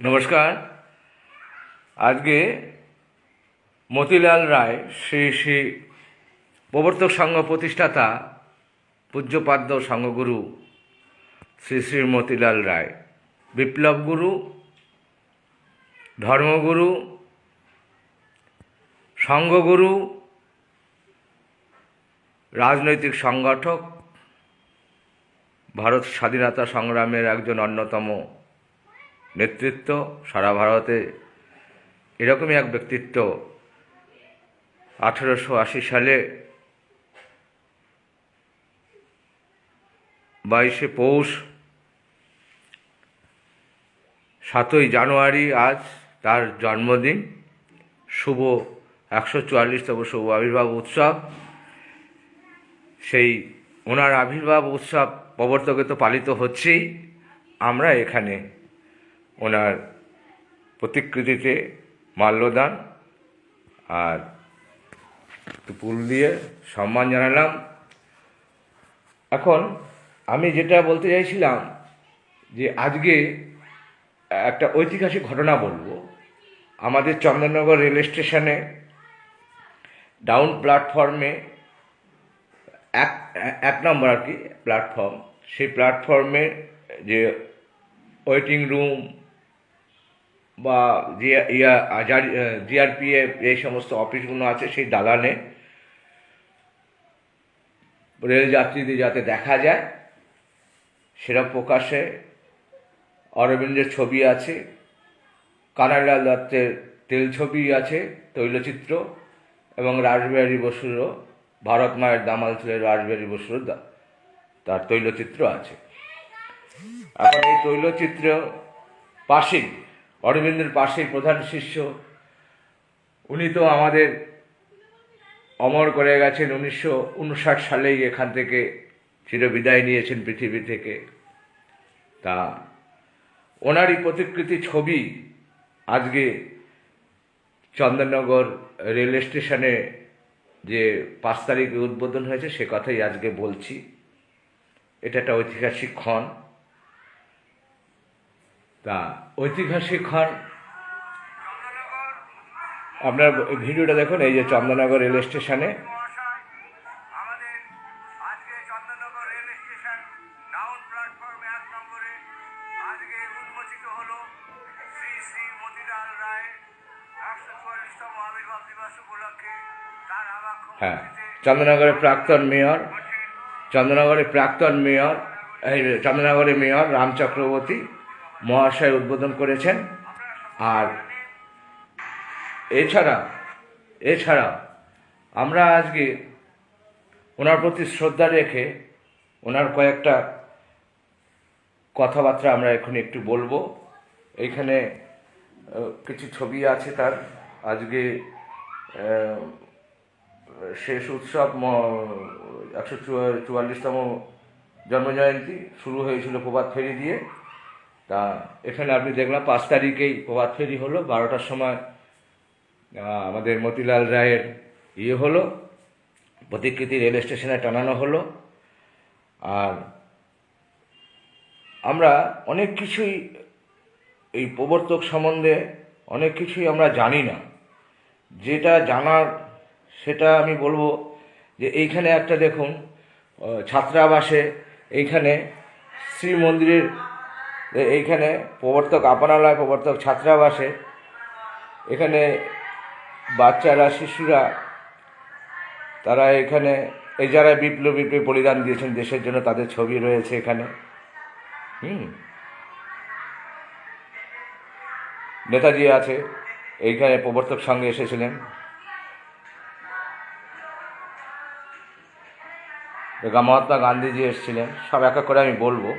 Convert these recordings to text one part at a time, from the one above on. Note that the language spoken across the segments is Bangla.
নমস্কার। আজকে মতিলাল রায় শ্রী শ্রী প্রবর্তক সংঘ প্রতিষ্ঠাতা পূজ্যপাদ্য সংঘগুরু শ্রী শ্রী মতিলাল রায় বিপ্লব গুরু, ধর্মগুরু, সংঘগুরু, রাজনৈতিক সংগঠক, ভারত স্বাধীনতা সংগ্রামের একজন অন্যতম নেতৃত্ব, সারা ভারতে এরকমই এক ব্যক্তিত্ব। 1880 সালে 22শে পৌষ, 7ই জানুয়ারি আজ তার জন্মদিন। শুভ 144তম শুভ আবির্ভাব উৎসব। সেই ওনার আবির্ভাব উৎসব প্রবর্তকে তো পালিত হচ্ছেই। আমরা এখানে ওনার প্রতিকৃতিতে মাল্যদান আর ফুল দিয়ে সম্মান জানালাম। এখন আমি যেটা বলতে চাইছিলাম যে আজকে একটা ঐতিহাসিক ঘটনা বলবো। আমাদের চন্দননগর রেল স্টেশনে ডাউন প্ল্যাটফর্মে এক নম্বর আর কি প্ল্যাটফর্ম, সেই প্ল্যাটফর্মে যে ওয়েটিং রুম বা জিআরপিএফ এই সমস্ত অফিসগুলো আছে, সেই দালানে রেল যাত্রীদের যাতে দেখা যায় সেরকম প্রকাশে অরবিন্দের ছবি আছে, কানাইলাল দত্তের তেল ছবি আছে, তৈলচিত্র, এবং রাসবিহারী বসুরও, ভারত মায়ের দামাল ছিলেন রাসবিহারী বসুর তার তৈলচিত্র আছে। এখন এই তৈলচিত্র পাশেই অরবিন্দের পাশেই প্রধান শিষ্য, উনি তো আমাদের অমর করে গেছেন। 1959 সালেই এখান থেকে চিরবিদায় নিয়েছেন পৃথিবী থেকে। তা ওনারই প্রতিকৃতি ছবি আজকে চন্দননগর রেল স্টেশনে যে 5 তারিখে উদ্বোধন হয়েছে সে কথাই আজকে বলছি। এটা একটা ঐতিহাসিক ক্ষণ। তা ঐতিহাসিক ক্ষণ, আপনার ভিডিওটা দেখুন। এই যে চন্দননগর রেল স্টেশনে হ্যাঁ, চন্দননগরের প্রাক্তন মেয়র, চন্দননগরের মেয়র রাম চক্রবর্তী মহাশয় উদ্বোধন করেছেন। আর এছাড়া আমরা আজকে ওনার প্রতি শ্রদ্ধা রেখে ওনার কয়েকটা কথাবার্তা আমরা এখন একটু বলবো। এইখানে কিছু ছবি আছে তার। আজকে শেষ উৎসব, 144তম জন্মজয়ন্তী শুরু হয়েছিল প্রভাত ফেরি দিয়ে। তা এখানে আপনি দেখলাম 5 তারিখেই প্রভাত ফেরি হলো, 12টার সময় আমাদের মতিলাল রায়ের হলো, প্রতিকৃতি রেল স্টেশনে টানানো হলো। আর আমরা অনেক কিছুই এই প্রবর্তক সম্বন্ধে অনেক কিছুই আমরা জানি না। যেটা জানার সেটা আমি বলবো যে এইখানে একটা দেখুন, ছাত্রাবাসে এইখানে শ্রী মন্দিরের এইখানে প্রবর্তক আপনালয় প্রবর্তক ছাত্রাবাসে এখানে বাচ্চারা, শিশুরা, তারা এখানে এই যারা বিপ্লবী বলিদান দিয়েছেন দেশের জন্য তাদের ছবি রয়েছে এখানে। নেতাজি আছে, এইখানে প্রবর্তক সঙ্গে এসেছিলেন। মহাত্মা গান্ধীজি এসেছিলেন। সব এক এক করে আমি বলবো।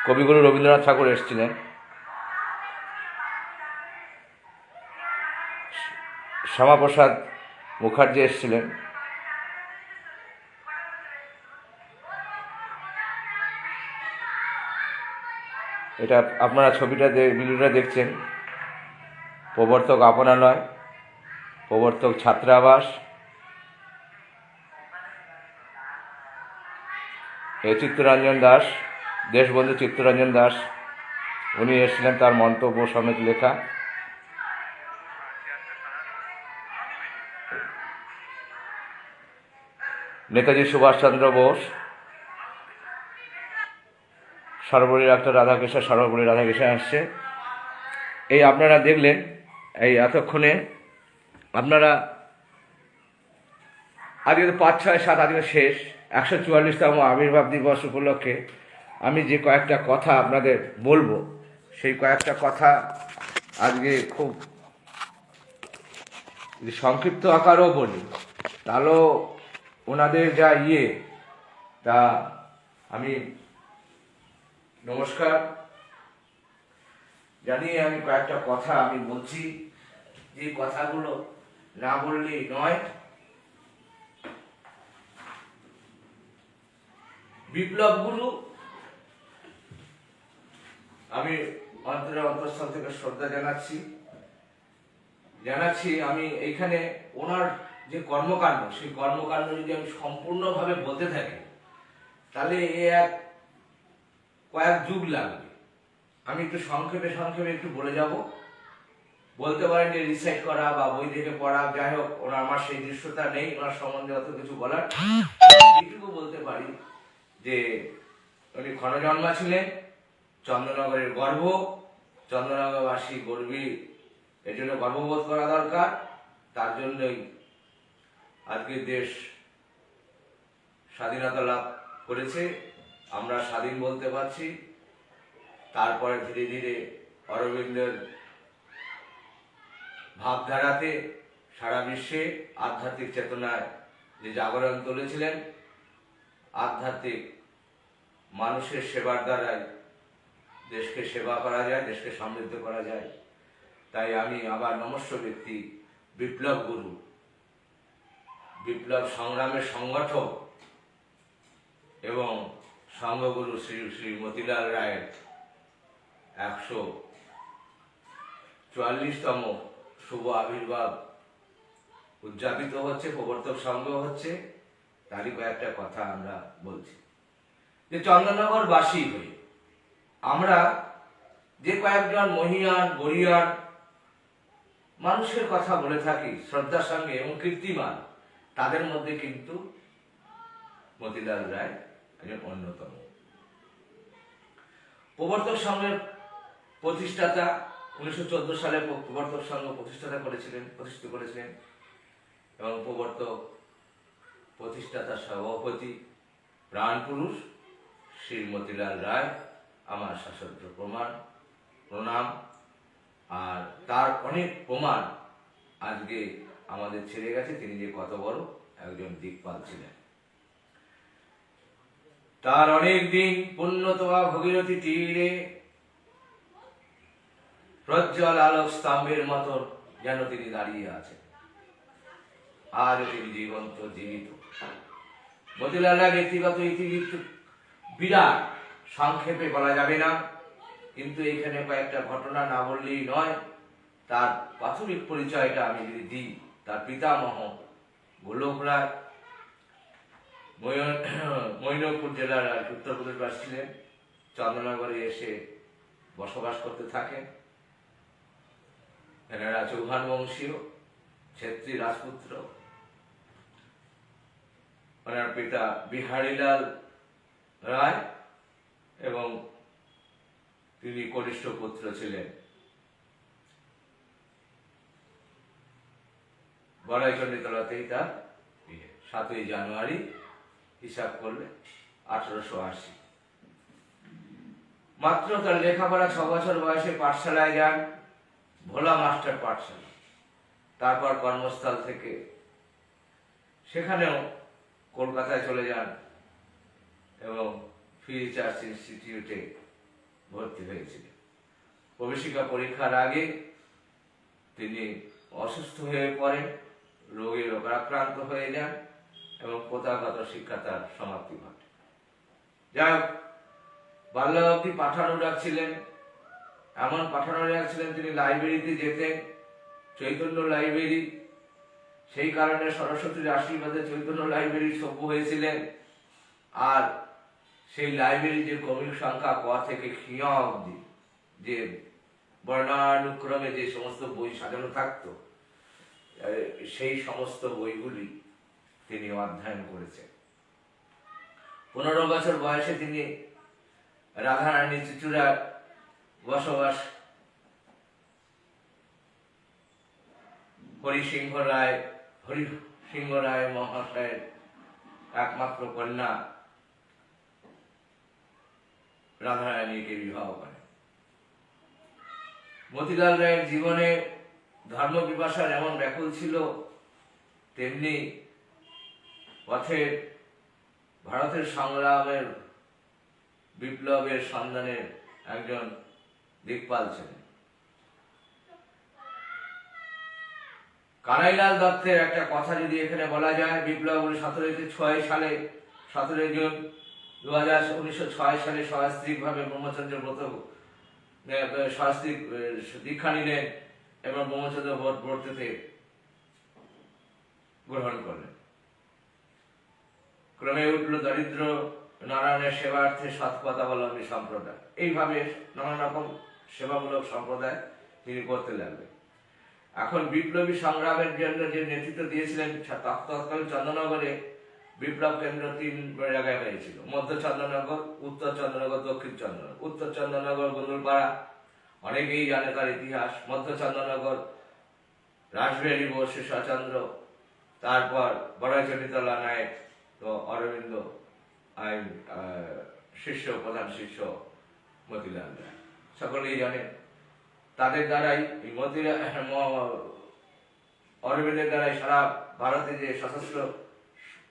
কবিগুরু রবীন্দ্রনাথ ঠাকুর এসেছিলেন। শ্যামাপ্রসাদ মুখার্জি এসেছিলেন। এটা আপনারা ছবিটা ভিডিওটা দেখছেন। প্রবর্তক আপনালয়, প্রবর্তক ছাত্রাবাস, চিত্তরঞ্জন দাস, দেশবন্ধু চিত্তরঞ্জন দাস, উনি এসেছিলেন, তার মন্তব্য সমেত লেখা। নেতাজি সুভাষচন্দ্র বোস, সর্বপল্লী ডাক্তার রাধাকৃষ্ণ, সর্বপল্লী রাধাকৃষ্ণ আসছে। এই আপনারা দেখলেন, এই এতক্ষণে আপনারা আজকে তো 5, 6, 7 আজকে শেষ, 144তম আবির্ভাব দিবস উপলক্ষে আমি যে কয়েকটা কথা আপনাদের বলবো, সেই কয়েকটা কথা আজকে খুব সংক্ষিপ্ত আকারেও বলি, তাহলেও ওনাদের যা তা আমি নমস্কার জানিয়ে আমি কয়েকটা কথা আমি বলছি, যে কথাগুলো না বললেই নয়। বিপ্লব গুরু, আমি অন্তরের অন্তঃস্থল থেকে শ্রদ্ধা জানাচ্ছি। আমি এইখানে ওনার যে কর্মকাণ্ড, সেই কর্মকাণ্ড যদি আমি সম্পূর্ণভাবে বলতে থাকি, তাহলে কয়েক যুগ লাগবে। আমি একটু সংক্ষেপে একটু বলে যাব। বলতে পারেন যে রিসাইট করা বা বই থেকে পড়া, যাই হোক, আমার সেই দৃশ্যটা নেই, ওনার সম্বন্ধে অত কিছু বলার। এইটুকু বলতে পারি যে উনি ক্ষণজন্মা ছিলেন, চন্দ্রনগরের গর্ব, চন্দ্রনগরবাসী গর্বী, এর জন্য গর্ববোধ করা দরকার। তার জন্যই আজকে দেশ স্বাধীনতা লাভ করেছে, আমরা স্বাধীন বলতে পারছি। তারপরে ধীরে ধীরে অরবিন্দের ভাবধারাতে সারা বিশ্বে আধ্যাত্মিক চেতনায় যে জাগরণ তুলেছিলেন, আধ্যাত্মিক মানুষের সেবার দ্বারাই দেশকে সেবা করা যায়, দেশকে সমৃদ্ধ করা যায়। তাই আমি আবার নমস্য ব্যক্তি বিপ্লব গুরু, বিপ্লব সংগ্রামের সংগঠক এবং সংঘগুরু শ্রী শ্রী মতিলাল রায়ের 144তম শুভ আবির্ভাব উদযাপিত হচ্ছে, প্রবর্তক সংঘ হচ্ছে, তারই কয়েকটা কথা আমরা বলছি। যে চন্দননগরবাসী হয়ে আমরা যে কয়েকজন মহিয়ান গরিয়ান মানুষের কথা বলে থাকি শ্রদ্ধার সঙ্গে এবং কীর্তিমান, তাদের মধ্যে কিন্তু মতিলাল রায় একজন অন্যতম। প্রবর্তক সংঘের প্রতিষ্ঠাতা, 1914 সালে প্রবর্তক সংঘ প্রতিষ্ঠিত করেছিলেন এবং প্রবর্তক প্রতিষ্ঠাতা সভাপতি প্রাণপুরুষ শ্রী মতিলাল রায় আমার সশ্রদ্ধ প্রণাম। আর তার অনেক প্রমাণ আজকে আমাদের ছেড়ে গেছে, তিনি যে কত বড় একজন দিকপাল ছিলেন। তার অনেক দিন পুণ্যতমা ভগীরথী তীরে প্রজ্জ্বল আলোক স্তম্ভের মতো যেন তিনি দাঁড়িয়ে আছেন, আজ তিনি জীবিত। মতিলাল রায় ব্যক্তিগত ইতিবৃত্ত বিরাট, সংক্ষেপে বলা যাবে না, কিন্তু এখানে কয়েকটা ঘটনা না বললেই নয়। তার প্রাথমিক পরিচয়টা আমি যদি দিই, তার পিতামহ গোলক রায় মৈনপুর জেলার উত্তরপ্রদেশ ছিলেন, চন্দ্রনগরে এসে বসবাস করতে থাকেন। এনারা চৌহান বংশীয় ছেত্রী রাজপুত্র। ওনার পিতা বিহারীলাল রায় এবং তিনি কনিষ্ঠ পুত্র ছিলেন। বড়াইচণ্ডীতলাতেই তার 7ই জানুয়ারি, হিসাব করলে 1880। মাত্র তার লেখাপড়া 6 বছর বয়সে পাঠশালায় যান, ভোলা মাস্টার পাঠশালা। তারপর কর্মস্থল থেকে সেখানেও কলকাতায় চলে যান এবং ফ্রি চার্চ ইনস্টিটিউটে ভর্তি হয়েছিলেন। প্রবেশিকা পরীক্ষার আগে তিনি অসুস্থ হয়ে পড়েন, রোগে রোগাক্রান্ত হয়ে যান এবং প্রথাগত শিক্ষা তার সমাপ্তি ঘটে। যাই হোক, বাল্য অবধি পাঠানো ডাকছিলেন, এমন পাঠানো ডাকছিলেন তিনি লাইব্রেরিতে যেতেন চৈতন্য লাইব্রেরি, সেই কারণে সরস্বতীর আশীর্বাদে চৈতন্য লাইব্রেরি সভ্য হয়েছিলেন। আর সেই লাইব্রেরির যে ক্রমিক সংখ্যা ক থেকে খিয়া অবধি যে বর্ণানুক্রমে যে সমস্ত বই সাজানো থাকতো, সেই সমস্ত বইগুলি তিনি অধ্যয়ন করেছেন। 15 বছর বয়সে তিনি রাধারানী চুচুড়ার বসবাস হরিসিংহ রায় মহাশয়ের একমাত্র কন্যা রাধারানীকে বিবাহ করেন। মতিলাল রায়ের জীবনে ধর্ম পিপাসার এমন ব্যাকুল ছিল, তেমনি পথের ভারতের সংগ্রামের বিপ্লবের সন্ধানের একজন দিকপাল ছিলেন। কানাইলাল দত্তের একটা কথা যদি এখানে বলা যায়, বিপ্লব 1706 সালে 17 জুন 1906 সালে সহস্ত্রীকভাবে ব্রহ্মচর্য ব্রত সহস্ত্রীক দীক্ষা নিলেন এবং ব্রহ্মচর্য ব্রততে গ্রহণ করলেন। ক্রমে উঠল দরিদ্র নারায়ণের সেবার্থে সৎপথাবলম্বী সম্প্রদায়। এইভাবে নানা রকম সেবামূলক সম্প্রদায় তিনি করতে লাগলেন। এখন বিপ্লবী সংগ্রামের জন্য যে নেতৃত্ব দিয়েছিলেন, তৎকালীন চন্দ্রনগরে বিপ্লব কেন্দ্র 3 জায়গায় হয়েছিল: মধ্য চন্দ্রনগর, উত্তর চন্দ্রনগর, দক্ষিণ চন্দ্রনগর। উত্তর চন্দ্রনগর গন্দুলপাড়া, অনেকেই জানে তার ইতিহাস। মধ্য চন্দ্রনগর রাসবিহারী বোস, শেষচন্দ্র, তারপর বড়াইচণ্ডীতলা নায়ক, তো অরবিন্দ আইন শিষ্য, প্রধান শিষ্য মতিলাল রায়, সকলেই জানেন। তাদের দ্বারাই অরবিন্দের দ্বারাই সারা ভারতে যে সশস্ত্র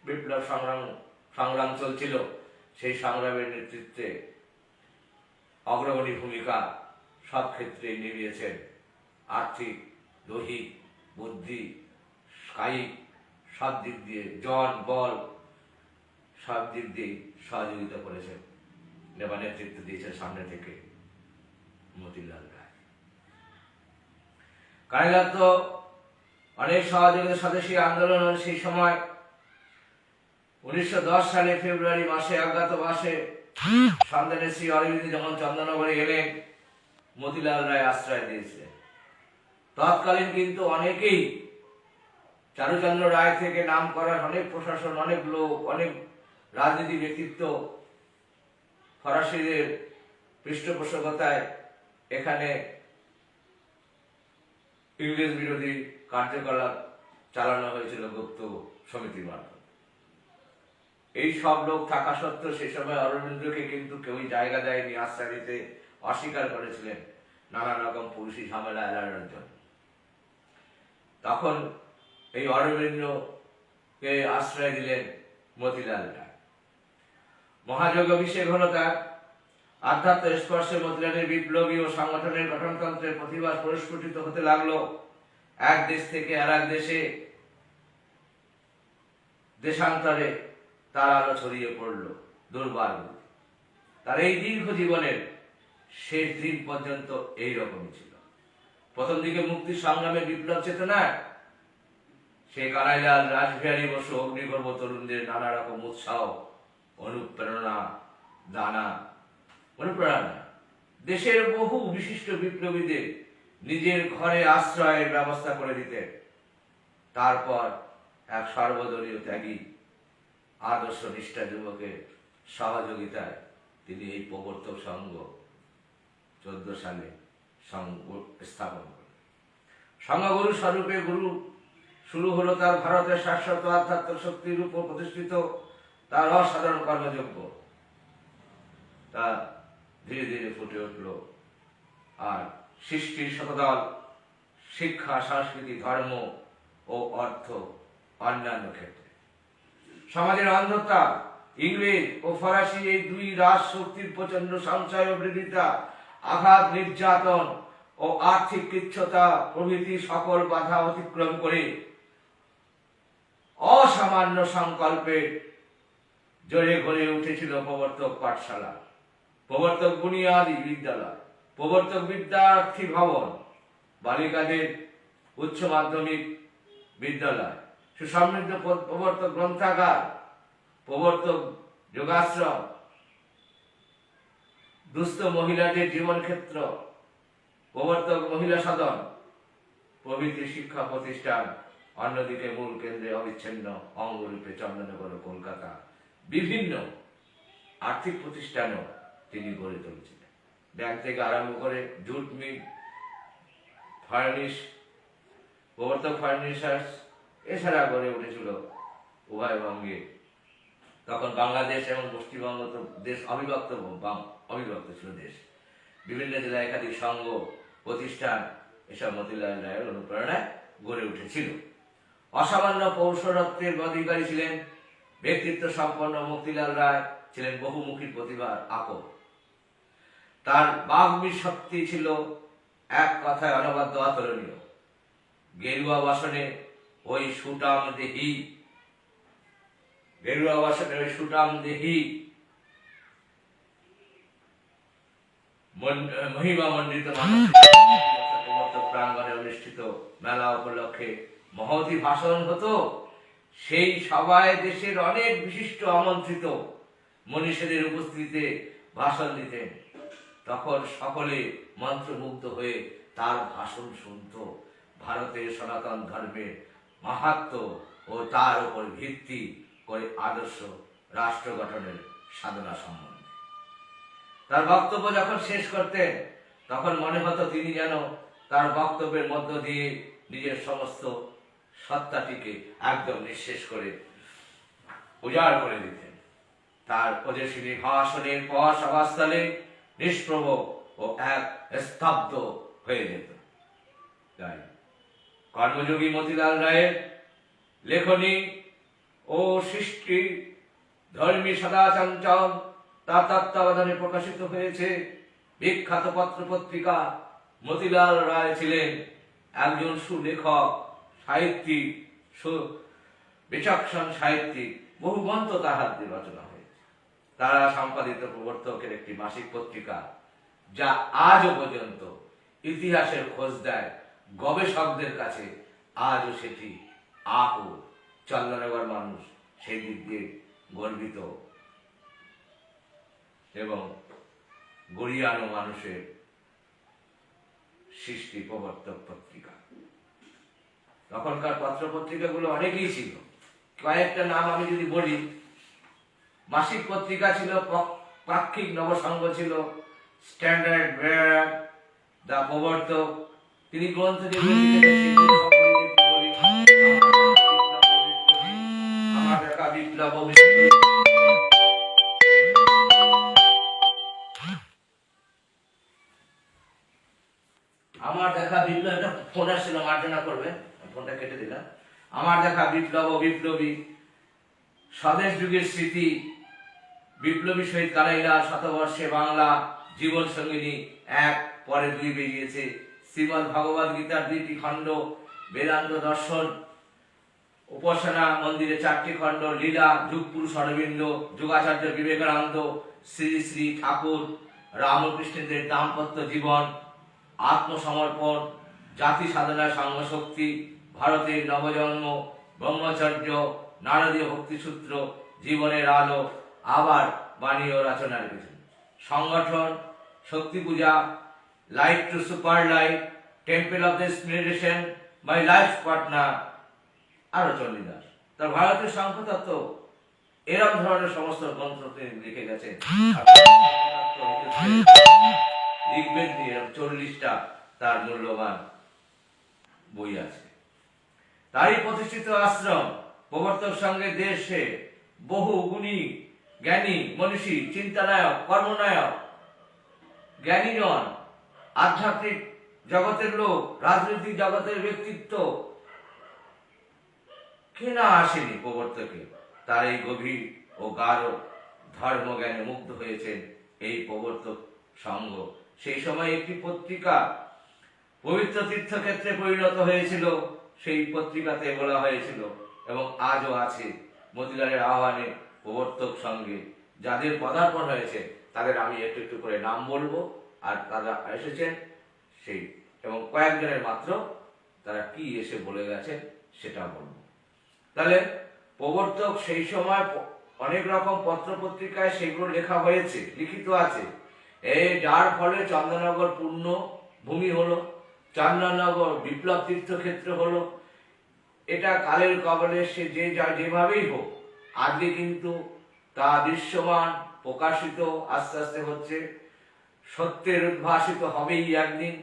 বিপ্লব সংগ্রাম চলছিল, সেই সংগ্রামের নেতৃত্বে অগ্রগণী ভূমিকা সব ক্ষেত্রে নিভিয়েছেন। আর্থিক, দৈহিক, বুদ্ধি, কায়িক, সব দিক দিয়ে, জন বল, সব দিক দিয়ে সহযোগিতা করেছেন, নেবা নেতৃত্ব দিয়েছেন সামনে থেকে মতিলাল রায়। কানাইলাল তো অনেক সহযোগিতার সাথে সেই আন্দোলন, সেই সময় 1910 সালে ফেব্রুয়ারি মাসে অজ্ঞাতবাসে সন্ধানে শ্রী অরবিন্দ যখন চন্দ্রনগরে এলেন, মতিলাল রায় আশ্রয় দিয়েছিলেন। তৎকালীন কিন্তু অনেকেই, চারুচন্দ্র রায় থেকে নাম করার অনেক প্রশাসন, অনেক লোক, অনেক রাজনীতি ব্যক্তিত্ব ফরাসিদের পৃষ্ঠপোষকতায় এখানে ইংরেজ বিরোধী কার্যকলাপ চালানো হয়েছিল গুপ্ত সমিতির মারফত। এই সব লোক থাকা সত্ত্বেও সে সময় অরবিন্দকে কিন্তু কেউই জায়গা দেয়নি, আশ্রয় দিতে অস্বীকার করেছিলেন নানা রকম পুরুষী ঝামেলা এড়ানোর জন্য। তখন এই অরবিন্দকে আশ্রয় দিলেন মতিলাল রায়। মহাযোগ অভিষেক হল তার। আধ্যাত্ম স্পর্শে মতিলালের বিপ্লবী ও সংগঠনের গঠনতন্ত্রের প্রতিবাদ পরিস্ফুটিত হতে লাগলো। এক দেশ থেকে আর এক দেশে, দেশান্তরে তার আলো ছড়িয়ে পড়ল দুর্বার। তার এই দীর্ঘ জীবনের শেষ দিন পর্যন্ত এইরকমই ছিল। প্রথম দিকে মুক্তি সংগ্রামে বিপ্লব চেতনা, সে কানাইলাল, রাসবিহারী বসু, অগ্নিগর্ভ তরুণদের নানা রকম উৎসাহ, অনুপ্রেরণা, দেশের বহু বিশিষ্ট বিপ্লবীদের নিজের ঘরে আশ্রয়ের ব্যবস্থা করে দিতেন। তারপর এক সর্বদলীয় ত্যাগী আদর্শ নিষ্ঠা যুবকের সহযোগিতায় তিনি এই প্রবর্তক সংঘ 14 সালে স্থাপন করেন। সংঘগুরু স্বরূপে গুরু শুরু হলো তার ভারতের শাশ্বত আধ্যাত্ম শক্তির উপর প্রতিষ্ঠিত তার অসাধারণ কর্মযোগ্য। তা ধীরে ধীরে ফুটে উঠল আর সৃষ্টির শতদল শিক্ষা, সংস্কৃতি, ধর্ম ও অর্থ, অন্যান্য ক্ষেত্রে। সমাজের অন্ধতা, ইংরেজ ও ফরাসি এই দুই রাজ শক্তির প্রচন্ড সঞ্চয় ও বৃদ্ধিতা, আঘাত, নির্যাতন ও আর্থিক কৃচ্ছতা প্রভৃতি সকল বাধা অতিক্রম করে অসামান্য সংকল্পে জোরে গড়ে উঠেছিল প্রবর্তক পাঠশালা, প্রবর্তক বুনিয়াদী বিদ্যালয়, প্রবর্তক বিদ্যার্থী ভবন, বালিকাদের উচ্চ মাধ্যমিক বিদ্যালয়, সুসমৃদ্ধ প্রবর্তক গ্রন্থাগার, প্রবর্তক যোগাশ্রম, দুস্থ মহিলাদের জীবন ক্ষেত্র, প্রবর্তক মহিলা সদন প্রভৃতি শিক্ষা প্রতিষ্ঠান, অন্যদিকে মূল কেন্দ্রে অবিচ্ছিন্ন অঙ্গরূপে চন্দননগর ও কলকাতা বিভিন্ন আর্থিক প্রতিষ্ঠানও তিনি গড়ে তুলেছিলেন। ব্যাংক থেকে আরম্ভ করে জুট মিল, ফার্নিশ, প্রবর্তক ফার্নিচার্স, এছাড়া গড়ে উঠেছিল উভয়বঙ্গে। তখন বাংলাদেশ এবং পশ্চিমবঙ্গ তো দেশ অবিভক্ত ছিল দেশ। বিভিন্ন জেলায় একাধিক সংঘ প্রতিষ্ঠান এসব মতিলাল রায়ের অনুপ্রেরণায় গড়ে উঠেছিল। অসামান্য পৌরসত্বের অধিকারী ছিলেন ব্যক্তিত্ব সম্পন্ন মতিলাল রায়, ছিলেন বহুমুখী প্রতিভার আকর। তার বাগ্মী শক্তি ছিল এক কথায় অনবদ্য অতুলনীয়। গেরুয়া বাসনে ওই সুটাম দেহি মহিমা মণ্ডিত প্রাঙ্গণে অনুষ্ঠিত মেলা উপলক্ষে মহতী ভাষণ হতো। সেই সভায় দেশের অনেক বিশিষ্ট আমন্ত্রিত মনীষীদের উপস্থিতিতে ভাষণ দিতেন। তখন সকলে মন্ত্রমুগ্ধ হয়ে তার ভাষণ শুনত ভারতের সনাতন ধর্মের মাহাত্ম্য ও তার উপর ভিত্তি করে আদর্শ রাষ্ট্র গঠনের সাধনা সম্বন্ধে। তার বক্তব্য যখন শেষ করতেন তখন মনে হতো তিনি যেন তার বক্তব্যের মধ্য দিয়ে নিজের সমস্ত সত্তাটিকে একদম নিঃশেষ করে উজাড় করে দিতেন। তার ওজস্বিনী ভাষণের পর সভাস্থলে নিষ্প্রভ ও এক স্তব্ধ হয়ে যেত। তাই কর্মযোগী মতিলাল রায়ের লেখনী ও সৃষ্টি ধর্মী সদাচঞ্চল তার তত্ত্বাবধানে প্রকাশিত হয়েছে বিখ্যাত পত্র পত্রিকা। মতিলাল রায় ছিলেন একজন সুলেখক, সাহিত্যিক, বিচক্ষণ সাহিত্যিক। বহু গ্রন্থ তার হাত দিয়ে রচনা হয়েছে। তারা সম্পাদিত প্রবর্তকের একটি মাসিক পত্রিকা, যা আজও পর্যন্ত ইতিহাসের খোঁজ দেয় গবেষকদের কাছে। আজও সেটি আকুল। চন্দননগর মানুষ সেই দিক দিয়ে গর্বিত এবং গড়িয়ানো মানুষের সৃষ্টি প্রবর্তক পত্রিকা। তখনকার পত্র পত্রিকাগুলো অনেকই ছিল। কয়েকটা নাম আমি যদি বলি, মাসিক পত্রিকা ছিল পাক্ষিক নবসংঘ, ছিল স্ট্যান্ডার্ড বেয়ার, দা প্রবর্তক। তিনি গ্রন্থ আমার দেখা বিপ্লব, আমার দেখা বিপ্লব, একটা ফোন আসছিল, মার্জনা করবে, ফোনটা কেটে দিলাম। আমার দেখা বিপ্লব ও বিপ্লবী, স্বদেশ যুগের স্মৃতি, বিপ্লবী শহীদ কানাইলাল, শতবর্ষে বাংলা, জীবন সঙ্গিনী এক, পরে দুই বেরিয়েছে, শ্রীমদ ভগবদ গীতার 2টি খণ্ড, বেদান্ত দর্শন, উপাসনা মন্দিরে 4টি খণ্ড, লীলা, যুগপুরুষ অরবিন্দ, যুগাচার্য বিবেকানন্দ, শ্রী শ্রী ঠাকুর রামকৃষ্ণদের দাম্পত্য জীবন, আত্মসমর্পণ, জাতি সাধনা সংঘশক্তি, ভারতের নবজন্ম, ব্রহ্মচর্য, নারদীয় ভক্তিসূত্র, জীবনের আলো, আবার বাণী ও রচনার কিছু সংগঠন, Shakti Puja, light to super light, temple of the inspiration, my life partner, আরো চণ্ডীদাস। তার ভারতীয় সংখ্যতত্ত্ব, এরকম ধরনের সমস্ত গ্রন্থ তিনি লিখে গেছেন। ঋগ্বেদ নিয়ে 40টা তার মূল্যবান বই আছে। তারই প্রতিষ্ঠিত আশ্রম প্রবর্তক সঙ্গে দেশে বহু গুণী জ্ঞানী মনীষী, চিন্তানায়ক, কর্মনায়ক, জ্ঞানীজন, আধ্যাত্মিক জগতের লোক, রাজনৈতিক জগতের ব্যক্তিত্ব কেনা আসেনি প্রবর্তকে। তার এই গভীর ও গাঢ় ধর্মজ্ঞানে মুগ্ধ হয়েছেন এই প্রবর্তক সংঘ। সেই সময় একটি পত্রিকা পবিত্র তীর্থক্ষেত্রে পরিণত হয়েছিল। সেই পত্রিকাতে বলা হয়েছিল এবং আজও আছে, মতিলালের আহ্বানে প্রবর্তক সঙ্গে যাদের পদার্পণ হয়েছে তাদের আমি একটু একটু করে নাম বলবো, আর তারা এসেছেন সেই এবং কয়েকজনের মাত্র তারা কি এসে বলে গেছে সেটা বলবো। তাহলে প্রবর্তক সেই সময় অনেক রকম পত্র পত্রিকায় সেগুলো লেখা হয়েছে, লিখিত আছে, যার ফলে চন্দননগর পূর্ণ ভূমি হলো, চন্দননগর বিপ্লব তীর্থক্ষেত্র হলো। এটা কালের কবলে সে যেভাবেই হোক আজকে কিন্তু তা দৃশ্যমান, প্রকাশিত আস্তে আস্তে হচ্ছে, সত্যের উদ্ভাসিত হবেই একদিন।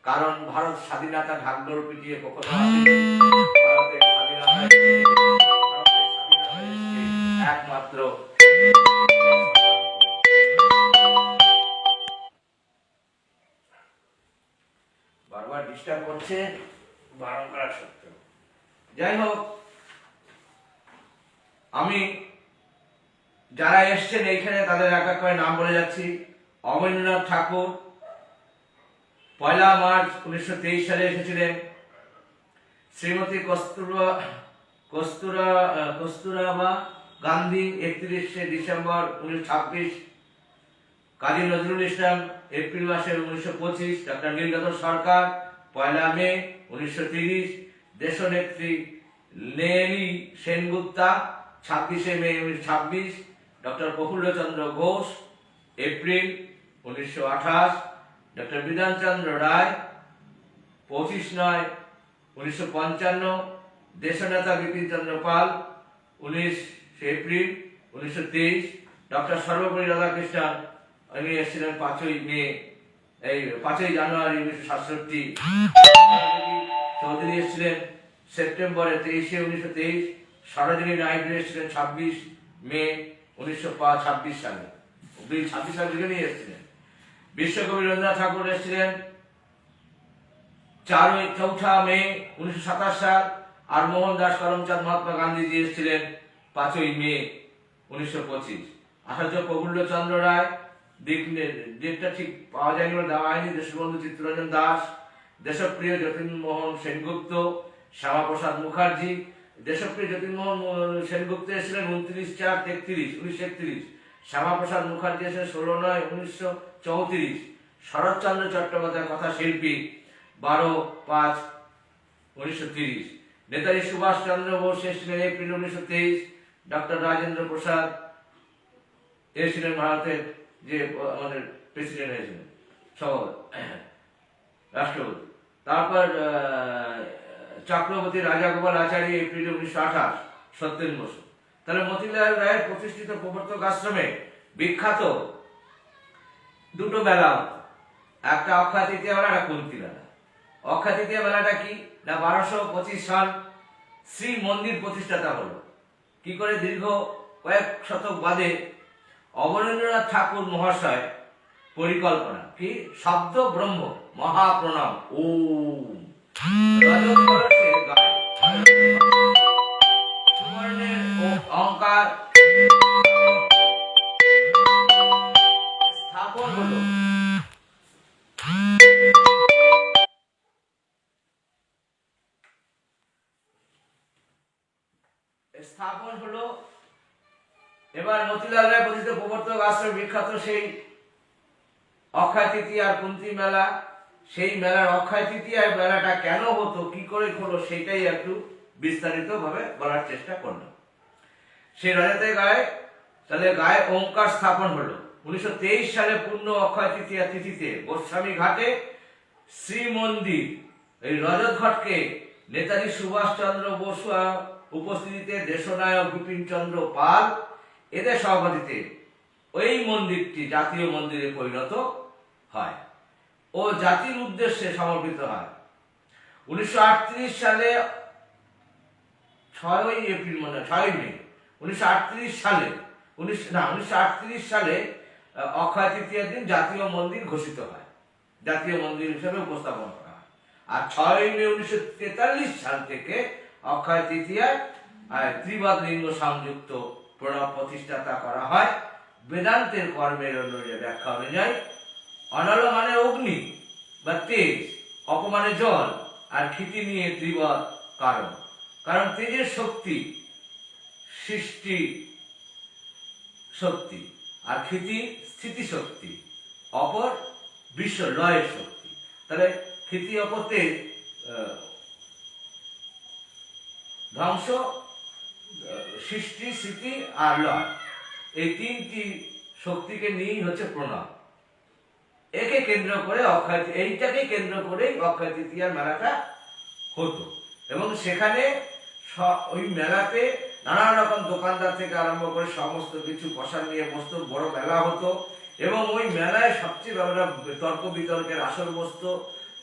কারণ ভারত স্বাধীনতা ঢাকঢোল পিটিয়ে কখনো আসেনি। ভারতের স্বাধীনতা একমাত্র বারবার ডিস্টার্ব করছে, বারণ করা সত্ত্বেও। যাই হোক, আমি যারা এসছেন এইখানে তাদের এক এক করে নাম বলে যাচ্ছি। অমরেন্দ্রনাথ ঠাকুর 1 মার্চ 1923 সালে এসেছিলেন। শ্রীমতী কস্তুরাবা গান্ধী 31 ডিসেম্বর 1926। কাজী নজরুল ইসলাম এপ্রিল মাসে 1925। Doctor Nilratan Sarkar 1 May 1930। দেশনেত্রী Nellie Sengupta 26 May 1926। Doctor Prafulla Chandra Ghosh April 1928। Doctor Bidhan Chandra Roy 25/9/1955। দেশনেতা বিপিন চন্দ্র পাল 19 এপ্রিল 1923। ডক্টর সর্বপল্লী রাধাকৃষ্ণন উনি এসেছিলেন 5 জানুয়ারি 1967। চৌধুরী এসেছিলেন সেপ্টেম্বরে 23 1923। সরোজিনী নাইডু এসেছিলেন 26 মে 1926 সালে, 26 সালে দুজনেই এসেছিলেন। বিশ্বকবি রবীন্দ্রনাথ ঠাকুর এসেছিলেন 4 মে 1927 সাল। আর মোহনদাস করমচাঁদ মহাত্মা গান্ধীজি এসেছিলেন 5 মে 1925। আচার্য প্রফুল্লচন্দ্র রায়, ডেটটা ঠিক পাওয়া যায়নি বলে দেওয়া হয়নি। দেশবন্ধু চিত্তরঞ্জন দাস, দেশপ্রিয় যতীনমোহন সেনগুপ্ত, শ্যামাপ্রসাদ মুখার্জি। দেশপ্রিয় যতীনমোহন সেনগুপ্ত এসেছিলেন 29/4/1931। শ্যামাপ্রসাদ মুখার্জি এসেছিলেন 16/9/1934। শরৎচন্দ্র চট্টোপাধ্যায় কথা শিল্পী 12/5/1930। নেতাজি সুভাষচন্দ্র বোস এসেছিলেন এপ্রিল 1923। ডক্টর রাজেন্দ্র প্রসাদ এসেছিলেন ভারতের যে আমাদের প্রেসিডেন্ট হয়েছিলেন, রাষ্ট্রপতি। তারপর চক্রবর্তী রাজাগোপাল আচার্য এপ্রিল 1928। সত্যেন বসু। তাহলে মতিলাল রায়ের প্রতিষ্ঠিত প্রবর্তক আশ্রমে বিখ্যাত দুটো মেলা হতো, একটা অক্ষয় তৃতীয়া মেলা, একটা কুন্তি মেলা। অক্ষয় তৃতীয়া মেলাটা কি না 1225 সাল শ্রী মন্দির প্রতিষ্ঠাতা হলো। কি করে? দীর্ঘ কয়েক শতক বাদে অবনীন্দ্রনাথ ঠাকুর মহাশয় পরিকল্পনা কি? শব্দ ব্রহ্ম মহাপ্রণাম ওম অহংকার স্থাপন হলো। এবার মতিলাল রায় প্রতিষ্ঠিত প্রবর্তক আশ্রম বিখ্যাত সেই অক্ষয় তৃতীয়া আর কুন্তি মেলা। সেই মেলার অক্ষয় তৃতীয়া মেলাটা কেন হতো, কি করে হলো, সেটাই একটু বিস্তারিত ভাবে বলার চেষ্টা করলাম। সেই রাজাতে তাহলে গায়ে ওঙ্কার স্থাপন হলো 1923 সালে পূর্ণ অক্ষয় তৃতীয়া তিথিতে গোস্বামী ঘাটে শ্রী মন্দির। এই রজত ঘটকে নেতাজি সুভাষচন্দ্র বসু উপস্থিতিতে দেশনায়ক বিপিন চন্দ্র পাল এদের সভাপতিতে ওই মন্দিরটি জাতীয় মন্দিরে পরিণত হয় ও জাতির উদ্দেশ্যে সমর্পিত হয়। 1938 সালে 6 এপ্রিল 6 মে 1938 সালে 1938 সালে অক্ষয় তৃতীয়ার দিন জাতীয় মন্দির ঘোষিত হয়, জাতীয় মন্দির হিসেবে উপস্থাপন করা হয়। আর 6 মে 1943 সাল থেকে অক্ষয় তৃতীয়ায় ত্রিবাদ লিঙ্গ সংযুক্ত প্রণব প্রতিষ্ঠাতা করা হয়। বেদান্তের কর্মের ব্যাখ্যা অনুযায়ী অনল মানে অগ্নি বা তেজ, অপমানে জল, আর ক্ষিতি নিয়ে ত্রিবাদ কারণ। কারণ তেজের শক্তি সৃষ্টি শক্তি, আর ক্ষিতি স্থিতি শক্তি, অপর বিশ্ব লয়ের শক্তি। তাহলে ক্ষিতি অপর তেজ ধ্বংস, সৃষ্টি, স্মৃতি আর লয়, এই তিনটি শক্তিকে নিয়েই হচ্ছে প্রণব। একে কেন্দ্র করে এইটাকে কেন্দ্র করেই অক্ষয় তৃতীয়ার মেলাটা হতো। এবং সেখানে ওই মেলাতে নানা রকম দোকানদার থেকে আরম্ভ করে সমস্ত কিছু পশা নিয়ে বসতো, বড় মেলা হতো। এবং ওই মেলায় সবচেয়ে তর্ক বিতর্কের আসর বসতো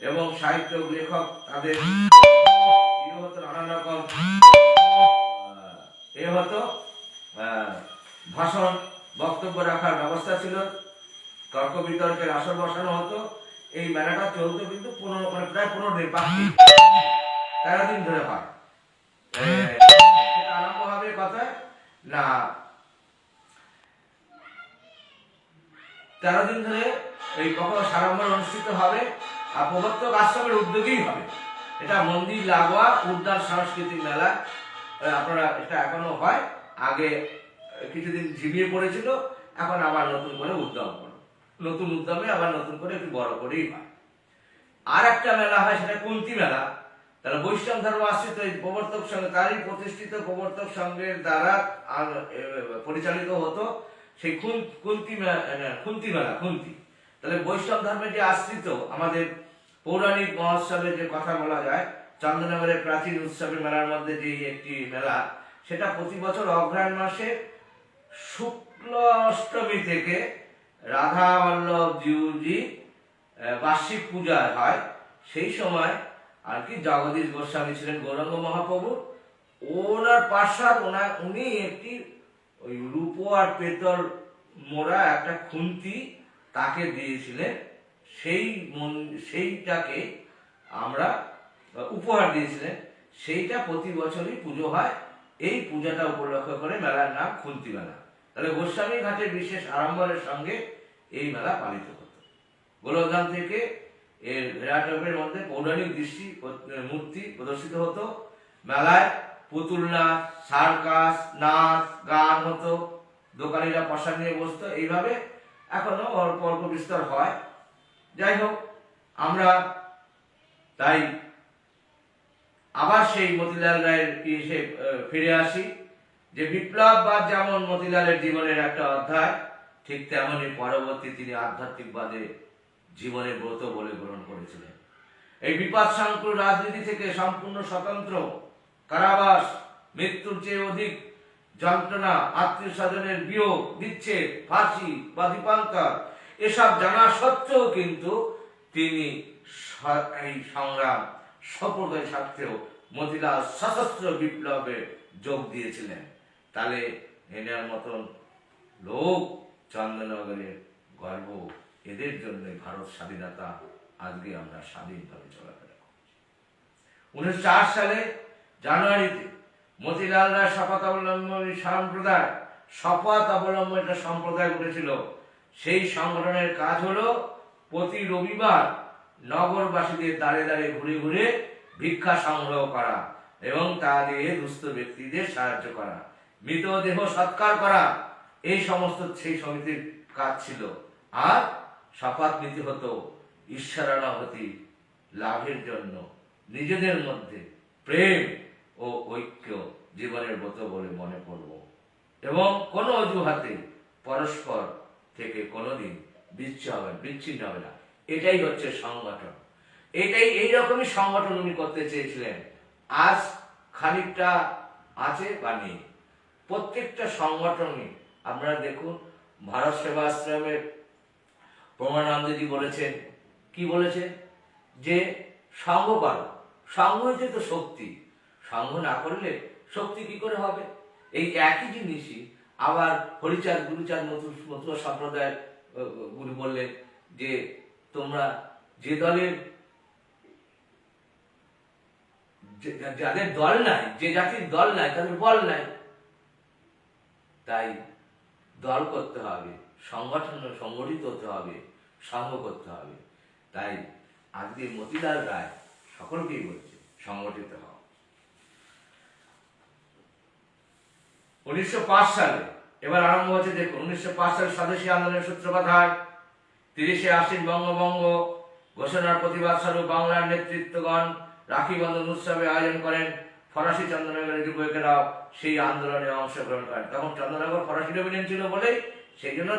এবং সাহিত্য লেখক তাদের হতো, নানা রকম হতো, ভাষণ বক্তব্য রাখার ব্যবস্থা ছিল, তর্ক বিতর্কের আসর বসানো হতো। এই মেলাটা চলতো কিন্তু প্রায় 15 দিন, 13 দিন ধরে হয়। আরম্ভ হবে কথা না, 13 দিন ধরে এই সাড়ম্বর অনুষ্ঠিত হবে আর প্রবর্তক আশ্রমের উদ্যোগেই হবে। এটা মন্দির লাগোয়া উদ্যান সাংস্কৃতিক মেলা। আপনারা এটা এখনো হয়, আগে কিছুদিন ঝিমিয়ে পড়েছিল, এখন আবার নতুন করে নতুন উদ্যমে আবার নতুন করে একটু বড় করেই হয়। আর একটা মেলা হয়, সেটা কুন্তি মেলা। তাহলে বৈষ্ণব ধর্ম আশ্রিত এই প্রবর্তক সংঘ, তারই প্রতিষ্ঠিত প্রবর্তক সংঘের দ্বারা পরিচালিত হতো সেই কুন্তি মেলা। তাহলে বৈষ্ণব ধর্মে যে আশ্রিত আমাদের পৌরাণিক মহোৎসবের যে কথা বলা যায়, চন্দননগরের প্রাচীন উৎসবের মেলার মধ্যে যে একটি মেলা, সেটা প্রতি বছর অগ্রহায়ণ মাসে শুক্ল অষ্টমী থেকে রাধা বল্লভ জিউজি বার্ষিক পূজা হয়। সেই সময় আর কি জগদীশ গোস্বামী ছিলেন গৌরাঙ্গ মহাপ্রভু, ওনার পার্শ্বদ উনি একটি ওই রূপ আর পেতল মোড়া একটা খুন্তি তাকে দিয়েছিলেন। সেইটাকে আমরা উপহার দিয়েছিলেন। সেইটা প্রতি বছরই পুজো হয়। এই পূজাটা উপলক্ষ করে মেলার নাম খুন্তি মেলা। তাহলে গোস্বামী ঘাটের বিশেষ আড়ম্বরের সঙ্গে এই মেলা পালিত হতো। গোলকধাম থেকে এর ভেড়াটপের মধ্যে পৌরাণিক মূর্তি প্রদর্শিত হতো। মেলায় পুতুল নাচ, সার্কাস, নাচ, গান হতো, দোকানিরা পশা নিয়ে বসতো। এইভাবে এখনো অল্প অল্প বিস্তার হয়। যাই হোক, আমরা তাই আবার সেই মতিলাল রায়ের ফিরে আসি যে বিপ্লববাদ যেমন মতিলালের জীবনের একটা অধ্যায়, ঠিক তেমনই পরবর্তী তিনি আধ্যাত্মিকবাদে জীবনের ব্রত বলে গ্রহণ করেছিলেন। এই বিপদসংকুল রাজনীতি থেকে সম্পূর্ণ স্বতন্ত্র, কারাবাস, মৃত্যুর চেয়ে অধিক যন্ত্রণা, আত্মীয় স্বজনের বিয়োগ, বিচ্ছেদ, ফাঁসি বা দীপান্তর, এসব জানা সত্ত্বেও কিন্তু তিনি এই সংগ্রাম সম্প্রদায় স্বার্থেও মতিলাল সশস্ত্র বিপ্লবে যোগ দিয়েছিলেন। তাহলে এনার মতন লোক চন্দননগরের গর্ব, এদের জন্য ভারত স্বাধীনতা, আজকে আমরা স্বাধীনভাবে চলাফেরা করছি। 1904 সালে জানুয়ারিতে মতিলাল রায় শপথ অবলম্বনী সম্প্রদায় উঠেছিল। সেই সংগঠনের কাজ হলো প্রতি রবিবার নগরবাসীদের দাঁড়ে দাঁড়ে ঘুরে ঘুরে ভিক্ষা সংগ্রহ করা এবং তা দিয়ে দুস্থ ব্যক্তিদের সাহায্য করা, মৃতদেহ সৎকার করা, এই সমস্ত সেই সমিতির কাজ ছিল। আর শপথ নিতে হতো ঈশ্বরানুভূতি লাভের জন্য নিজেদের মধ্যে প্রেম ও ঐক্য জীবনের ব্রত বলে মনে করব এবং কোনো অজুহাতে পরস্পর থেকে কোনোদিন বিচ্ছিন্ন হবে না। এটাই হচ্ছে সংগঠন। এইরকমই সংগঠন উনি করতে চেয়েছিলেন। আজ খানিকটা আছে বা নেই। প্রত্যেকটা সংগঠনই আপনারা দেখুন, ভারত সেবাশ্রমের প্রমানন্দজি বলেছেন, কি বলেছেন, যে সঙ্গ করো, সঙ্গ হচ্ছে তো শক্তি, সঙ্গ না করলে শক্তি কি করে হবে? এই একই জিনিসই আবার হরিচাঁদ গুরুচাঁদ মতুয়া সম্প্রদায়ের গুরু বললেন যে তোমরা যে দলের, যাদের দল নাই, যে জাতির দল নাই তাদের বল নাই, তাই দল করতে হবে, সংগঠিত হতে হবে, সঙ্গ করতে হবে। তাই আজকে মতিলাল রায় সকলকেই বলছে সংগঠিত হও। 1905 সালে এবার আরম্ভ হচ্ছে, দেখুন 1905 সালে স্বদেশী আন্দোলনের সূত্রপাত হয়। 30শে আশ্বিন বঙ্গভঙ্গ ঘোষণার প্রতিবাদ স্বরূপ বাংলার নেতৃত্বগণ রাখি বন্ধন উৎসবে আয়োজন করেন। ফরাসি চন্দ্রনগরের যুবকেরাও সেই আন্দোলনে অংশগ্রহণ করেন। তখন চন্দ্রনগর ফরাসি ডোমিনিয়ন ছিল বলে সেই জন্য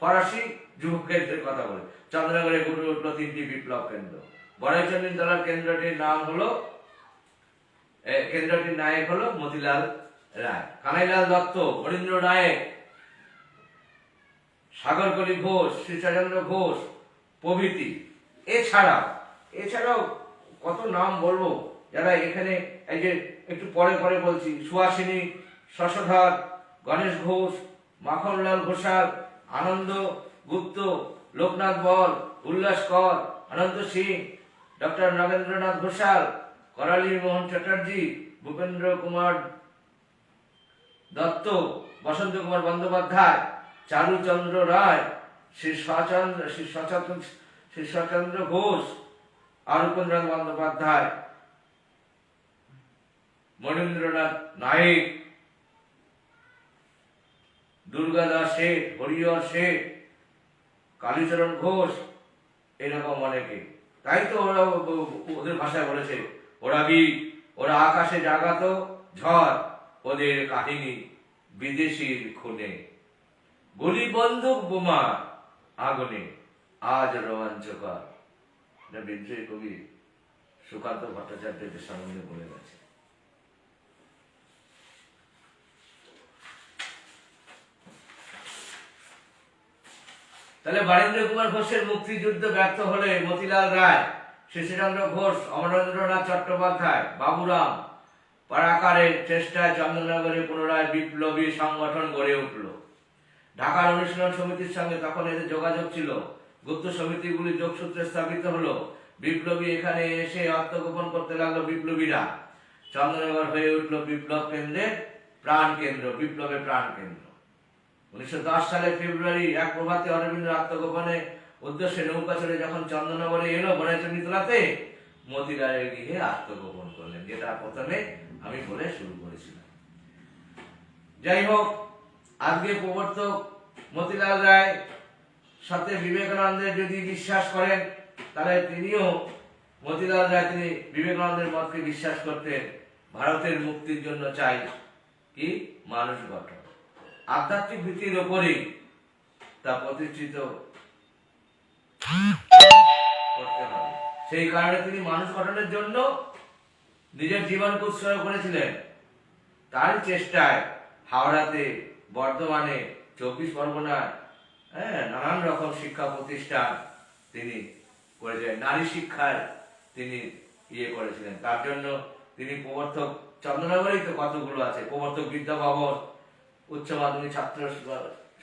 ফরাসি যুবকের কথা বলে চন্দ্রনগরে গড়ে উঠল 3টি বিপ্লব কেন্দ্র। বড়াইচন্দ্রী তলার কেন্দ্রটির নাম হলো, কেন্দ্রটির নায়ক হলো মতিলাল রায়, কানাইলাল দত্ত, হরিন্দ্র নায়ক, সাগরকলি ঘোষ, শ্রীচন্দ্র ঘোষ প্রভৃতি। এছাড়াও কত নাম বলবো যারা এখানে, এই যে একটু পরে পরে বলছি, সুহাসিনী, শশধর, গণেশ ঘোষ, মাখনলাল ঘোষাল, আনন্দ গুপ্ত, লোকনাথ বল, উল্লাস কর, অনন্ত সিং, ডক্টর নগেন্দ্রনাথ ঘোষাল, করালি মোহন চ্যাটার্জি, ভূপেন্দ্র কুমার দত্ত, বসন্ত কুমার বন্দ্যোপাধ্যায়, চারুচন্দ্র রায়, শ্রী সচন্দ্র ঘোষ আর উপেন্দ্রনাথ বন্দ্যোপাধ্যায়, মনীন্দ্রনাথ নায়েক, দুর্গাদাস শেঠ, হরিহর শেঠ, কালীচরণ ঘোষ, এরকম অনেকে। তাই তো ওরা ওদের ভাষায় বলেছে, ওরা আকাশে জাগাত ঝড়, ওদের কাহিনী বিদেশির খুনে, গুলি বন্দুক বোমা আগুনে আজ রোমাঞ্চকর। বিদ্রোহী কবি সুকান্ত ভট্টাচার্যের সামনে বলে গেছে। তাহলে বারীন্দ্র কুমার ঘোষের মুক্তিযুদ্ধ ব্যর্থ হলে মতিলাল রায়, শ্রীচন্দ্র ঘোষ, অমরেন্দ্রনাথ চট্টোপাধ্যায়, বাবুরাম পারাকারের চেষ্টায় চন্দননগরে পুনরায় বিপ্লবী সংগঠন গড়ে উঠল। ঢাকার অনুশীলন সমিতির সঙ্গে তখন এদের যোগাযোগ ছিল, গুপ্ত সমিতিগুলি যোগসূত্রে স্থাপিত হলো। বিপ্লবী এখানে এসে আত্মগোপন করতে লাগলো বিপ্লবীরা। চন্দননগর হয়ে উঠল বিপ্লব কেন্দ্রের প্রাণ কেন্দ্র, বিপ্লবের প্রাণ কেন্দ্র। 1910 সালের ফেব্রুয়ারি এক প্রভাতে অরবিন্দ আত্মগোপনে উদ্দেশ্যে নৌকা চড়ে যখন চন্দননগরে এলো বড়াইচন্ডী তলাতে, মতিলালের গৃহে আত্মগোপন করলেন, যেটা প্রথমে আমি বলে শুরু করেছিলাম। যাই হোক, আজকে প্রবর্তক মতিলাল রায় সাথে বিবেকানন্দের যদি বিশ্বাস করেন, তাহলে তিনিও মতিলাল রায় তিনি বিবেকানন্দের মতকে বিশ্বাস করতেন। ভারতের মুক্তির জন্য চাই কি মানুষ গঠন, আধ্যাত্মিক ভিত্তির উপরে তা প্রতিষ্ঠিত করতে হবে। সেই কারণে তিনি মানুষ গঠনের জন্য নিজের জীবনকে উৎসর্গ করেছিলেন। তার চেষ্টায় হাওড়াতে, বর্ধমানে, 24 পরগনায় নানান রকম শিক্ষা প্রতিষ্ঠান তিনি করেছিলেন। নারী শিক্ষায় তিনি করেছিলেন। তার জন্য তিনি প্রবর্তক, চন্দননগরেই তো কতগুলো আছে, প্রবর্তক বিদ্যা ভবন, উচ্চ মাধ্যমিক ছাত্র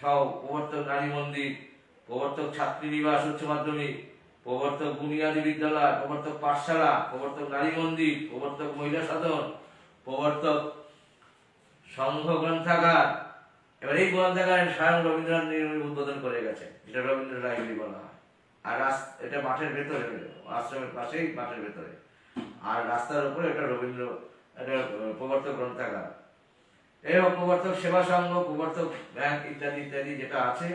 সহ, প্রবর্তক নারী মন্দির, প্রবর্তক ছাত্রী নিবাস উচ্চ মাধ্যমিক, প্রবর্তক বুনিয়াদী বিদ্যালয়, প্রবর্তক পাঠশালা, প্রবর্তক নারী মন্দির, প্রবর্তক মহিলা সদন, প্রবর্তক সংঘ গ্রন্থাগার। এবার এই গ্রন্থাগার স্বয়ং রবীন্দ্রনাথ উদ্বোধন করে গেছে, যেটা রবীন্দ্র লাইব্রেরি বলা হয়। আর এটা মাঠের ভেতরে, আশ্রমের পাশেই মাঠের ভেতরে, আর রাস্তার উপরে এটা এটা প্রবর্তক গ্রন্থাগার। এই প্রবর্তক সেবা সংঘ, প্রবর্তক ব্যাংক ইত্যাদি ইত্যাদি যেটা আছে।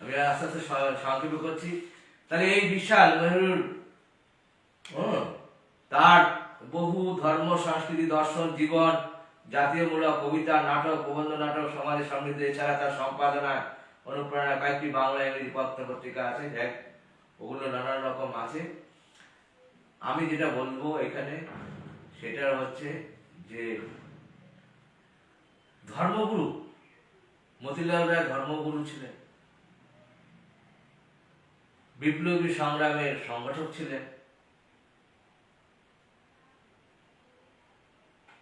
আমি আস্তে আস্তে সংক্ষেপ করছি। তাহলে এই বিশাল মেহরুর তার বহু ধর্ম, সংস্কৃতি, দর্শন, জীবন, জাতীয়মূলক কবিতা, নাটক, প্রবন্ধ নাটক, সমাজের সমৃদ্ধ, এছাড়া তার সম্পাদনায় অনুপ্রেরণা কয়েকটি বাংলা ইংরেজি পত্র পত্রিকা আছে, ওগুলো নানান রকম আছে। আমি যেটা বলবো এখানে সেটা হচ্ছে যে ধর্মগুরু মতিলাল রায় ধর্মগুরু ছিলেন, বিপ্লবী সংগ্রামের সংগঠক ছিলেন,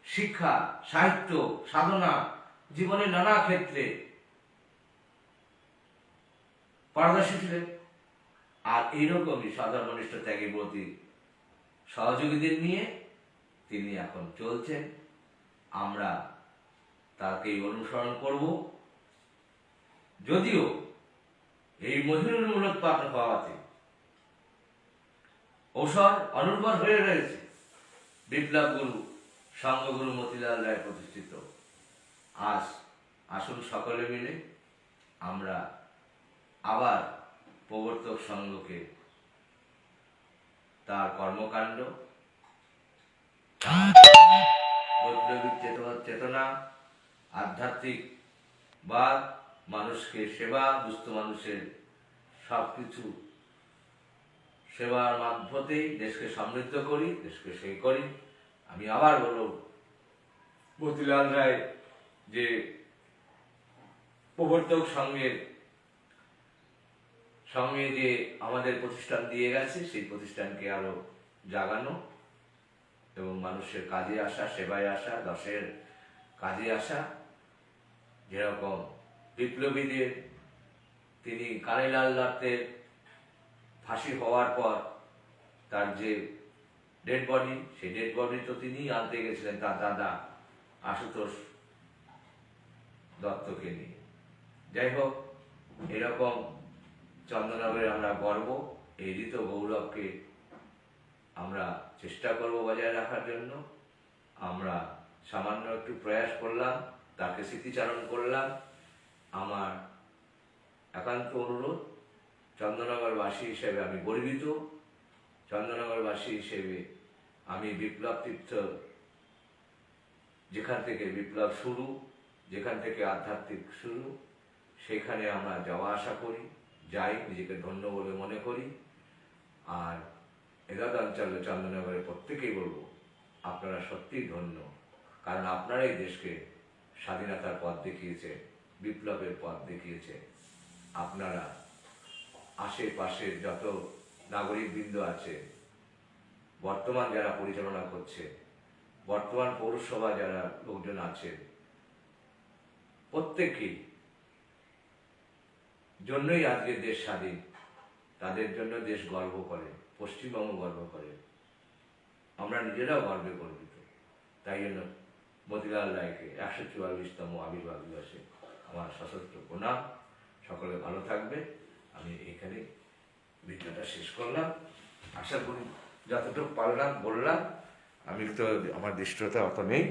শিক্ষা, সাহিত্য, সাধনা, জীবনের নানা ক্ষেত্রে পারদর্শী ছিলেন। আর এইরকমই সধর্মনিষ্ঠ ত্যাগী ব্রতী সহযোগীদের নিয়ে তিনি এখন চলছেন। আমরা তাকেই অনুসরণ করব। যদিও এই মহিরুল মূলোৎপাত হওয়াতে ওসর অনুর্বর হয়ে রয়েছে, বিপ্লব গুরু সংঘগুরু মতিলাল রায় প্রতিষ্ঠিত আজ আসুন সকলে মিলে আমরা আবার প্রবর্তক সংঘকে তার কর্মকাণ্ড, তার বৈপ্লবিক চেতনা, আধ্যাত্মিক বা মানুষকে সেবা, দুস্থ মানুষের সব কিছু সেবার মাধ্যমেই দেশকে সমৃদ্ধ করি, দেশকে সেই করি। আমি আবার বলব, মতিলাল রায় যে প্রবর্তক সঙ্গে যে আমাদের প্রতিষ্ঠান দিয়ে গেছে, সেই প্রতিষ্ঠানকে আরো জাগানো এবং মানুষের কাজে আসা, সেবায় আসা, দশের কাজে আসা। যেরকম বিপ্লবীদের তিনি কানাইলাল দত্তের ফাঁসি হওয়ার পর তার যে ডেড বডি, সেই ডেড বডি তো তিনি আনতে গেছিলেন তার দাদা আশুতোষ দত্তকে নিয়ে। যাই হোক, এরকম চন্দননগরে আমরা গর্ব, এই ঋত গৌরবকে আমরা চেষ্টা করব বজায় রাখার জন্য। আমরা সামান্য একটু প্রয়াস করলাম, তাকে স্মৃতিচারণ করলাম। আমার একান্ত অনুরোধ, চন্দননগরবাসী হিসেবে আমি গর্বিত, চন্দননগরবাসী হিসেবে আমি বিপ্লব তীর্থ, যেখান থেকে বিপ্লব শুরু, যেখান থেকে আধ্যাত্মিক শুরু, সেখানে আমরা যাওয়া আসা করি, যাই, নিজেকে ধন্য বলে মনে করি। আর এলাকা অঞ্চলে চন্দননগরের প্রত্যেকেই বলবো, আপনারা সত্যিই ধন্য, কারণ আপনারাই দেশকে স্বাধীনতার পথ দেখিয়েছে, বিপ্লবের পথ দেখিয়েছে। আপনারা আশেপাশের যত নাগরিকবৃন্দ আছে, বর্তমান যারা পরিচালনা করছে, বর্তমান পৌরসভা যারা লোকজন আছে, প্রত্যেকেই জন্যই আজকে দেশ স্বাধীন। তাদের জন্য দেশ গর্ব করে, পশ্চিমবঙ্গ গর্ব করে, আমরা নিজেরাও গর্বে গর্বিত। তাই জন্য মতিলাল রায়কে 144তম আবির্ভাব দিবসে আমার সশস্ত্র প্রণাম। সকলে ভালো থাকবে। আমি এখানে ভিডিওটা শেষ করলাম। আশা করি যতটুকু পারলাম বললাম। আমি তো, আমার দৃষ্টতা অত নেই।